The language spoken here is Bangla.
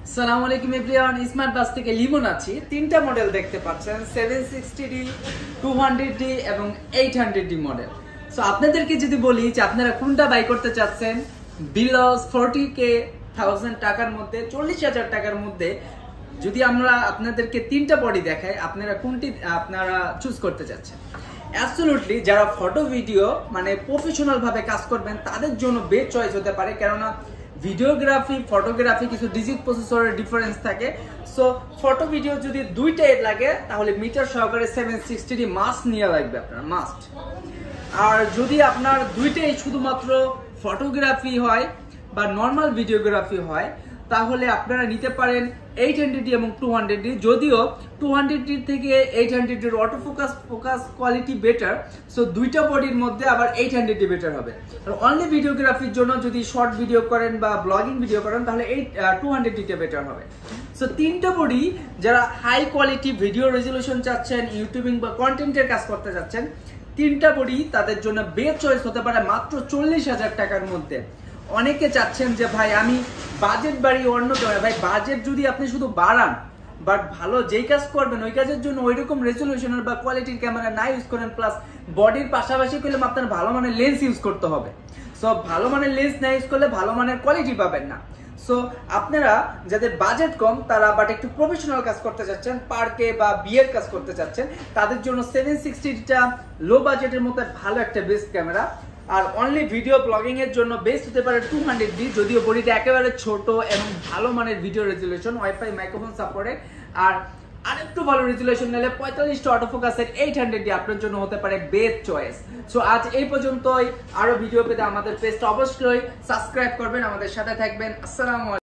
আসসালামু আলাইকুম এভরিওয়ান, স্মার্ট বাস থেকে লিমন আছি। তিনটা মডেল দেখতে পাচ্ছেন, 760D, 200D এবং 800D মডেল। সো আপনাদেরকে যদি বলি যে আপনারা কোনটা বাই করতে চাচ্ছেন বিলো 40,000 টাকার মধ্যে, 40,000 টাকার মধ্যে, যদি আমরা আপনাদেরকে তিনটা বডি দেখাই, আপনারা কোনটি আপনারা চুজ করতে চাচ্ছেন? অ্যাবসলিউটলি যারা ফটো ভিডিও মানে প্রফেশনাল ভাবে কাজ করবেন তাদের জন্য বেস্ট চয়েস হতে পারে, কেননা ভিডিওগ্রাফি ফটোগ্রাফি কিছু ডিজিট প্রসেসরের ডিফারেন্স থাকে। সো ফটো ভিডিও যদি দুইটাই লাগে তাহলে মিটার সহকারে 760D মাস্ট নিয়ে লাগবে, আপনার মাস্ট। আর যদি আপনার দুইটাই শুধুমাত্র ফটোগ্রাফি হয় বা নর্মাল ভিডিওগ্রাফি হয় তাহলে আপনারা নিতে পারেন 800D এবং 200D। যদিও 200D থেকে 800D এর auto focus quality better, so দুইটা বডির মধ্যে আবার 800D বেটার হবে। আর অনলি ভিডিওগ্রাফির জন্য যদি শর্ট ভিডিও করেন বা ব্লগিং ভিডিও করেন তাহলে 200D টা বেটার হবে। সো তিনটা বডি যারা হাই কোয়ালিটি ভিডিও রেজলিউশন চাচ্ছেন, ইউটিউবিং বা কন্টেন্টের কাজ করতে চাচ্ছেন, তিনটা বডি তাদের জন্য বেস্ট চয়েস হতে পারে মাত্র 40,000 টাকার মধ্যে। অনেকে চাচ্ছেন যে ভাই আমি বাজেট বাড়ি অন্য ভাই, বাজেট যদি আপনি শুধু বাড়ান বাট ভালো যেই কাজ করবেন ওই কাজের জন্য ওইরকম রেজলিউশনের বা কোয়ালিটির ক্যামেরা না ইউজ করেন, প্লাস বডির পাশাপাশি করলে আপনার ভালো মানের লেন্স ইউজ করতে হবে। সো ভালো মানের লেন্স না ইউজ করলে ভালো মানের কোয়ালিটি পাবেন না। সো আপনারা যাদের বাজেট কম তারা বাট একটু প্রফেশনাল কাজ করতে চাচ্ছেন, পার্কে বা বিয়ের কাজ করতে চাচ্ছেন, তাদের জন্য 760টা লো বাজেটের মধ্যে ভালো একটা বেস্ট ক্যামেরা। আর অনলি ভিডিও ব্লগিং এর জন্য বেস্ট হতে পারে 200D, যদিও বডিটা একেবারে ছোট এবং ভালো মানের video resolution, wifi microphone supported. আর আরেকটু ভালো রেজলিউশন নিলে 45টা অটোফোকাসের 800D আপনার জন্য হতে পারে বেস্ট চয়েস। সো আজ এই পর্যন্তই। আরো ভিডিও পেতে আমাদের পেজটা অবশ্যই সাবস্ক্রাইব করবেন, আমাদের সাথে থাকবেন। আসসালামু আলাইকুম।